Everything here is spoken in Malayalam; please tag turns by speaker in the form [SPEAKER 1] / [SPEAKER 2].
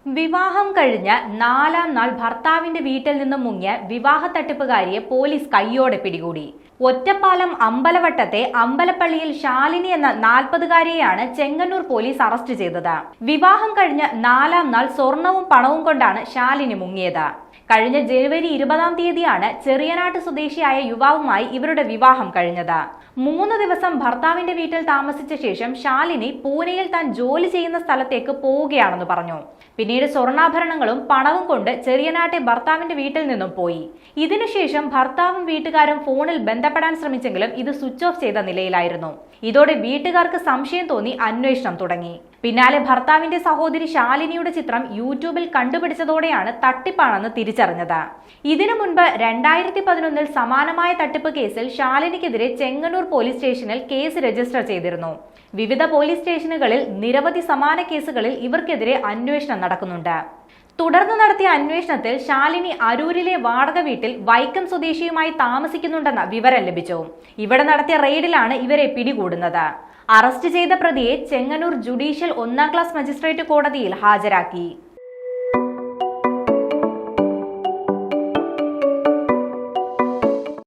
[SPEAKER 1] വിവാഹം കഴിഞ്ഞ് 4-ാം നാൾ ഭർത്താവിന്റെ വീട്ടിൽ നിന്നും മുങ്ങിയ വിവാഹ തട്ടിപ്പുകാരിയെ പോലീസ് കയ്യോടെ പിടികൂടി. ഒറ്റപ്പാലം അമ്പലവട്ടത്തെ അമ്പലപ്പള്ളിയിൽ ശാലിനി എന്ന 40-കാരിയെയാണ് ചെങ്ങന്നൂർ പോലീസ് അറസ്റ്റ് ചെയ്തത്. വിവാഹം കഴിഞ്ഞ് 4-ാം നാൾ സ്വർണവും പണവും കൊണ്ടാണ് ശാലിനി മുങ്ങിയത്. കഴിഞ്ഞ ജനുവരി 20-ാം തീയതിയാണ് ചെറിയനാട്ട് സ്വദേശിയായ യുവാവുമായി ഇവരുടെ വിവാഹം കഴിഞ്ഞത്. 3 ദിവസം ഭർത്താവിന്റെ വീട്ടിൽ താമസിച്ച ശേഷം ശാലിനി പൂനെയിൽ താൻ ജോലി ചെയ്യുന്ന സ്ഥലത്തേക്ക് പോവുകയാണെന്ന് പറഞ്ഞു. പിന്നീട് സ്വർണ്ണാഭരണങ്ങളും പണവും കൊണ്ട് ചെറിയനാട്ടെ ഭർത്താവിന്റെ വീട്ടിൽ നിന്നും പോയി. ഇതിനുശേഷം ഭർത്താവും വീട്ടുകാരും ഫോണിൽ ബന്ധപ്പെടാൻ ശ്രമിച്ചെങ്കിലും ഇത് സ്വിച്ച് ഓഫ് ചെയ്ത നിലയിലായിരുന്നു. ഇതോടെ വീട്ടുകാർക്ക് സംശയം തോന്നി അന്വേഷണം തുടങ്ങി. പിന്നാലെ ഭർത്താവിന്റെ സഹോദരി ശാലിനിയുടെ ചിത്രം യൂട്യൂബിൽ കണ്ടുപിടിച്ചതോടെയാണ് തട്ടിപ്പാണെന്ന് തിരിച്ചറിഞ്ഞത്. ഇതിനു മുൻപ് 2011-ൽ സമാനമായ തട്ടിപ്പ് കേസിൽ ശാലിനിക്കെതിരെ ചെങ്ങന്നൂർ പോലീസ് സ്റ്റേഷനിൽ കേസ് രജിസ്റ്റർ ചെയ്തിരുന്നു. വിവിധ പോലീസ് സ്റ്റേഷനുകളിൽ നിരവധി സമാന കേസുകളിൽ ഇവർക്കെതിരെ അന്വേഷണം നടക്കുന്നുണ്ട്. തുടർന്ന് നടത്തിയ അന്വേഷണത്തിൽ ശാലിനി അരൂരിലെ വാടക വീട്ടിൽ വൈക്കം സ്വദേശിയുമായി താമസിക്കുന്നുണ്ടെന്ന വിവരം ലഭിച്ചു. ഇവിടെ നടത്തിയ റെയ്ഡിലാണ് ഇവരെ പിടികൂടുന്നത്. അറസ്റ്റ് ചെയ്ത പ്രതിയെ ചെങ്ങന്നൂർ ജുഡീഷ്യൽ 1-ാം ക്ലാസ് മജിസ്ട്രേറ്റ് കോടതിയിൽ ഹാജരാക്കി.